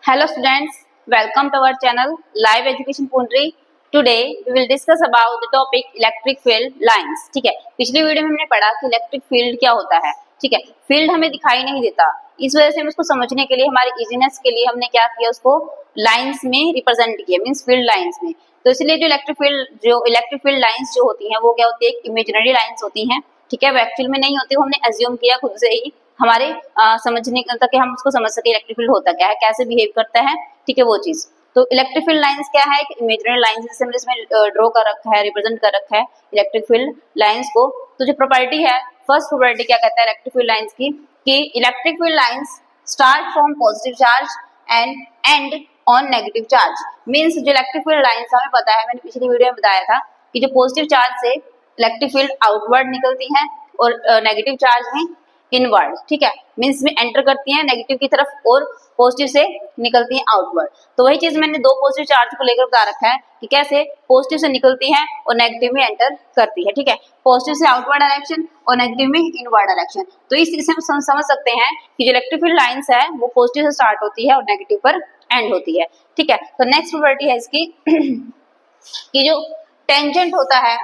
Hello students, welcome to our channel Live Education Pundri. Today we will discuss about the topic electric field lines. ठीक है, पिछली video में हमने पढ़ा कि इलेक्ट्रिक फील्ड क्या होता है. ठीक है, फील्ड हमें दिखाई नहीं देता, इस वजह से हम उसको समझने के लिए हमारे इजीनेस के लिए हमने क्या किया, उसको लाइंस में रिप्रेजेंट किया, मींस फील्ड लाइंस में. तो इसलिए जो इलेक्ट्रिक फील्ड लाइंस जो होती हैं वो क्या होती है, एक इमेजिनरी लाइंस होती हैं. ठीक है, वो एक्चुअल में नहीं होती, वो हमने एज्यूम किया खुद से ही हमारे समझने तक कि हम उसको समझ सके इलेक्ट्रिक फील्ड होता क्या है, कैसे बिहेव करता है. ठीक है, वो चीज. तो इलेक्ट्रिक फील्ड लाइंस क्या है, एक इमेजिनरी लाइंस जैसे हमने इसमें ड्रॉ कर रखा है, रिप्रेजेंट कर रखा है इलेक्ट्रिक फील्ड लाइंस को. तो जो प्रॉपर्टी है, फर्स्ट प्रॉपर्टी क्या कहता है इलेक्ट्रिक फील्ड लाइंस की, कि electric field lines start from positive charge and and on negative charge. Means जो इलेक्ट्रिक फील्ड लाइंस हमें पता है, मैंने पिछली वीडियो में बताया था कि जो पॉजिटिव चार्ज से इलेक्ट्रिक फील्ड आउटवर्ड निकलती है और नेगेटिव चार्ज में इनवर्ड. ठीक है, मींस में एंटर करती हैं नेगेटिव की तरफ और पॉजिटिव से निकलती हैं आउटवर्ड. तो वही चीज मैंने दो पॉजिटिव चार्ज को लेकर बता रखा है कि कैसे पॉजिटिव से निकलती हैं और नेगेटिव में एंटर करती है. ठीक है, पॉजिटिव से आउटवर्ड डायरेक्शन और नेगेटिव में इनवर्ड डायरेक्शन. तो इस चीज से हम समझ सकते हैं कि जो इलेक्ट्रिक फील्ड लाइंस है वो पॉजिटिव से स्टार्ट होती है और नेगेटिव पर एंड होती है. ठीक है, तो नेक्स्ट प्रॉपर्टी है इसकी कि जो टेंजेंट होता है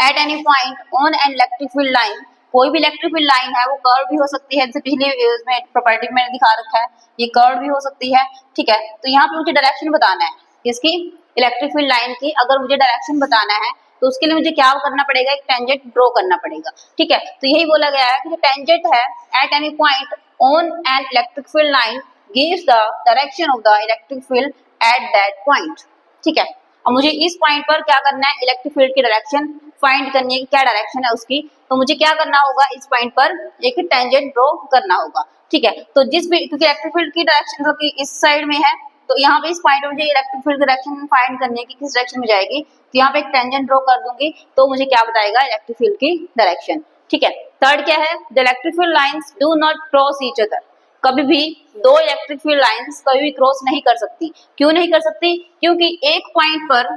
at any point on an electric field line, कोई भी इलेक्ट्रिक फील्ड लाइन है वो कर्व भी हो सकती है, जैसे पिछली उसमें प्रॉपर्टी में मैंने दिखा रखा है, ये कर्व भी हो सकती है. ठीक है, तो यहाँ पे मुझे डायरेक्शन बताना है किसकी, इलेक्ट्रिक फील्ड लाइन की. अगर मुझे डायरेक्शन बताना है तो उसके लिए मुझे क्या करना पड़ेगा, एक टेंजेंट ड्रॉ करना पड़ेगा. ठीक है, तो यही बोला गया है कि जो टेंजेंट है at any point on an electric field line gives the direction of the electric field at that point. ठीक है, और मुझे इस पॉइंट पर क्या करना है, इलेक्ट्रिक फील्ड की डायरेक्शन फाइंड करनी है, क्या डायरेक्शन है उसकी. तो मुझे क्या करना होगा, इस पॉइंट पर एक टेंजेंट ड्रॉ करना होगा. ठीक है, तो जिस भी, क्योंकि इलेक्ट्रिक फील्ड की डायरेक्शन मतलब कि इस साइड में है, तो यहाँ पे इस पॉइंट पर मुझे इलेक्ट्रिक फील्ड की डायरेक्शन फाइंड करनी है कि किस डायरेक्शन में जाएगी. तो यहाँ पे एक टेंजेंट ड्रॉ कर दूंगी तो मुझे क्या बताएगा, इलेक्ट्रिक फील्ड की डायरेक्शन. ठीक है, थर्ड क्या है, the electric field lines do not cross each other. कभी भी दो इलेक्ट्रिक फील्ड लाइंस कभी भी क्रॉस नहीं कर सकती. क्यों नहीं कर सकती, क्योंकि एक पॉइंट पर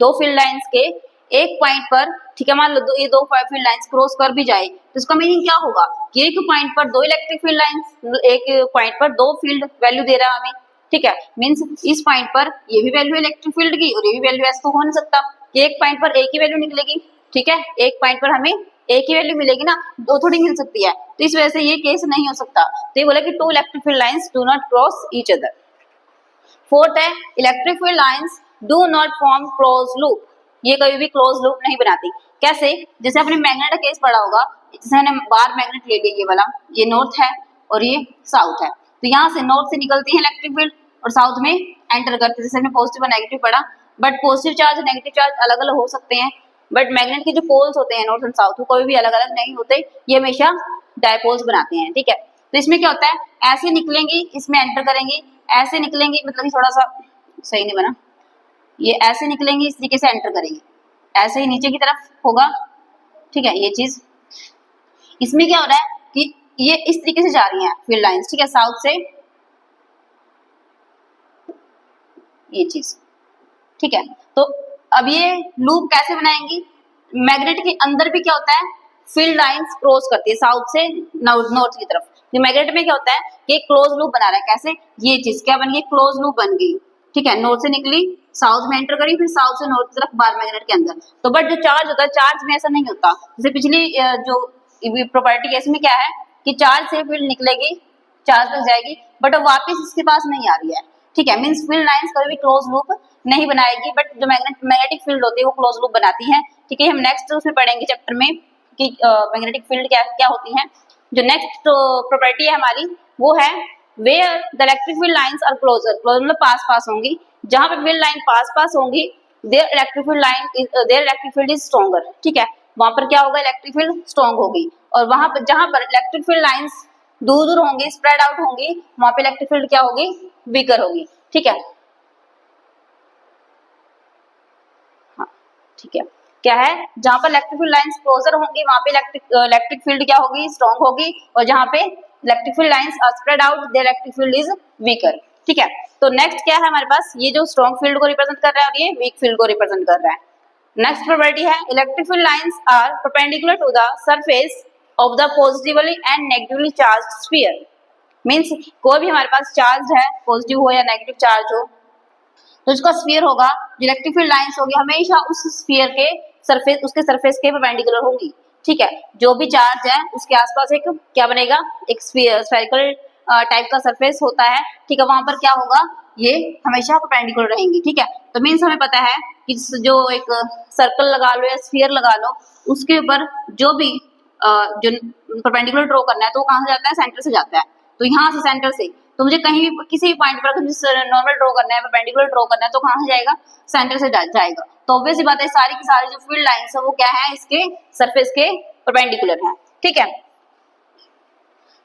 दो फील्ड लाइंस के एक पॉइंट पर, ठीक है, मान लो ये दो फील्ड लाइंस क्रॉस कर भी जाए तो इसका मीनिंग क्या होगा कि एक पॉइंट पर दो इलेक्ट्रिक फील्ड लाइंस, एक पॉइंट पर दो फील्ड वैल्यू दे रहा है हमें. ठीक है, मींस इस पॉइंट पर ये भी वैल्यू इलेक्ट्रिक फील्ड की और ये भी वैल्यू, ऐसा तो हो नहीं सकता कि एक पॉइंट पर एक ही वैल्यू निकलेगी. ठीक है, एक पॉइंट पर हमें एक ही वैल्यू मिलेगी ना, दो थोड़ी मिल सकती है. तो इस वजह से ये केस नहीं हो सकता. तो ये बोला कि two electric field lines do not cross each other. Fourth है, electric field lines do not form close loop. ये कभी भी क्लोज लूप नहीं बनाती. कैसे, जैसे आपने मैग्नेट का केस पढ़ा होगा, जैसे हमने बार मैग्नेट ले लिया, ये वाला, ये नॉर्थ है और ये साउथ है. तो यहाँ से नॉर्थ से निकलती है इलेक्ट्रिक फील्ड और साउथ में एंटर करती है. जैसे हमने पॉजिटिव और नेगेटिव पढ़ा, बट पॉजिटिव चार्ज और नेगेटिव चार्ज अलग अलग हो सकते हैं, बट मैग्नेट के जो पोल्स होते हैं नॉर्थ एंड साउथ, वो कभी भी अलग अलग नहीं होते, ये हमेशा डायपोल्स बनाते हैं. ठीक है, तो इसमें क्या होता है, ऐसे निकलेंगी, इसमें एंटर करेंगी, ऐसे निकलेंगी, मतलब थोड़ा सा सही नहीं बना, ये ऐसे निकलेंगी, इस तरीके से एंटर करेंगे, ऐसे ही नीचे की तरफ होगा. ठीक है, ये चीज इसमें क्या हो रहा है कि ये इस तरीके से जा रही हैं फील्ड लाइंस. ठीक है, साउथ से ये चीज. ठीक है, तो अब ये लूप कैसे बनाएंगी, मैग्नेट के अंदर भी क्या होता है, फील्ड लाइंस क्रॉस करती है साउथ से नॉर्थ की तरफ. जो मैग्नेट में क्या होता है कि क्लोज लूप बना रहा है. कैसे, ये चीज क्या बन गई, क्लोज लूप बन गई. ठीक है, नॉर्थ से निकली, साउथ में एंटर करी, फिर साउथ से नॉर्थ की तरफ बार मैग्नेट के अंदर. तो बट जो चार्ज होता है, चार्ज में ऐसा नहीं होता. जैसे पिछली जो प्रॉपर्टी है, इसमें क्या है कि चार्ज से फील्ड निकलेगी, चार्ज तक जाएगी, बट अब वापस इसके पास नहीं आ रही है. ठीक है, मींस फील्ड लाइंस कभी भी क्लोज लूप नहीं बनाएगी, बट जो मैग्नेटिक फील्ड होती है वो क्लोज लूप बनाती है. ठीक है, हम नेक्स्ट उसमें पढ़ेंगे चैप्टर में कि मैग्नेटिक फील्ड क्या क्या होती है. जो नेक्स्ट प्रॉपर्टी है हमारी वो है where the electric field lines are closer. Closer मतलब पास पास होंगी, जहां पे फील्ड लाइन पास पास होंगी, there electric field is stronger. ठीक है, वहां पर क्या होगा, इलेक्ट्रिक फील्ड स्ट्रॉन्ग होगी. और वहां पर जहां पर इलेक्ट्रिक फील्ड लाइंस दूर दूर होंगी, स्प्रेड आउट होंगी, वहां पे इलेक्ट्रिक फील्ड क्या होगी, वीकर होगी. ठीक है, हाँ ठीक है, क्या है, जहां पर इलेक्ट्रिक फील्ड लाइंस क्लोजर होंगी वहां पे इलेक्ट्रिक फील्ड क्या होगी, स्ट्रॉन्ग होगी, और जहां पे electric field lines are spread out, there electric field is weaker. ठीक है, तो नेक्स्ट क्या है हमारे पास, ये जो स्ट्रॉन्ग फील्ड को रिप्रेजेंट कर रहा है और ये वीक फील्ड को रिप्रेजेंट कर रहा है. नेक्स्ट प्रॉपर्टी है, electric field lines are perpendicular to the surface of the positively and negatively charged sphere. Means कोई भी हमारे पास चार्ज है, पॉजिटिव हो या नेगेटिव चार्ज हो, तो उसका स्फीयर होगा, जो इलेक्ट्रिक फील्ड लाइंस होगी हमेशा उस स्फीयर के सरफेस, उसके सरफेस के परपेंडिकुलर होंगी। ठीक है, जो भी चार्ज है उसके आसपास एक क्या बनेगा, एक स्फेरिकल टाइप का सरफेस होता है। ठीक है, वहां पर क्या होगा, ये हमेशा परपेंडिकुलर रहेंगी। ठीक है, तो मीन्स हमें पता है कि जो एक सर्कल लगा लो या स्फीयर लगा लो, उसके ऊपर जो भी जो परपेंडिकुलर ड्रॉ करना है तो वो कहाँ से जाता है, सेंटर से जाता है। तो यहाँ से सेंटर से तो मुझे कहीं भी किसी भी पॉइंट पर अगर नॉर्मल ड्रॉ करना है, परपेंडिकुलर ड्रॉ करना है, तो कहाँ से जाएगा, सेंटर से जाएगा। तो ऑब्वियस सी बात है, सारी की सारी जो फील्ड लाइंस है वो क्या है, इसके सरफेस के परपेंडिकुलर है। ठीक है,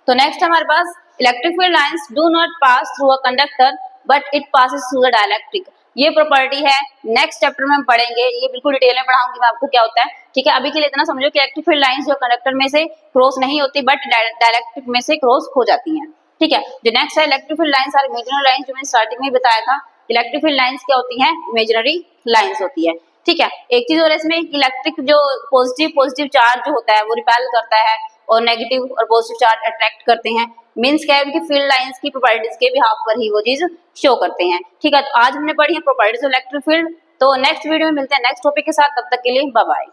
तो नेक्स्ट हमारे पास electric field lines do not pass through a conductor but it passes through the dielectric. ये प्रॉपर्टी है, नेक्स्ट चैप्टर में हम पढ़ेंगे, ये बिल्कुल डिटेल में पढ़ाऊंगी मैं आपको क्या होता है। ठीक है, अभी के लिए इतना समझो कि इलेक्ट्रिक फील्ड लाइंस जो कंडक्टर में से क्रॉस नहीं होती बट डाइलेक्ट्रिक में से क्रॉस हो जाती हैं। ठीक है, जो नेक्स्ट है electric field lines are imaginary lines, जो मैंने स्टार्टिंग में बताया था। इलेक्ट्रिक फील्ड लाइंस क्या होती हैं, इमेजिनरी लाइंस होती है। ठीक है, एक चीज और इसमें इलेक्ट्रिक जो पॉजिटिव चार्ज जो होता है वो रिपेल करता है और नेगेटिव और पॉजिटिव चार्ज अट्रैक्ट करते हैं। मीन्स क्या है, उनकी फील्ड लाइंस की प्रॉपर्टीज के बिहाफ पर ही वो चीज शो करते हैं। ठीक है, तो आज हमने पढ़ी है प्रॉपर्टीज ऑफ इलेक्ट्रिक फील्ड। तो नेक्स्ट वीडियो में मिलते हैं नेक्स्ट टॉपिक के साथ, तब तक के लिए बाय बाय।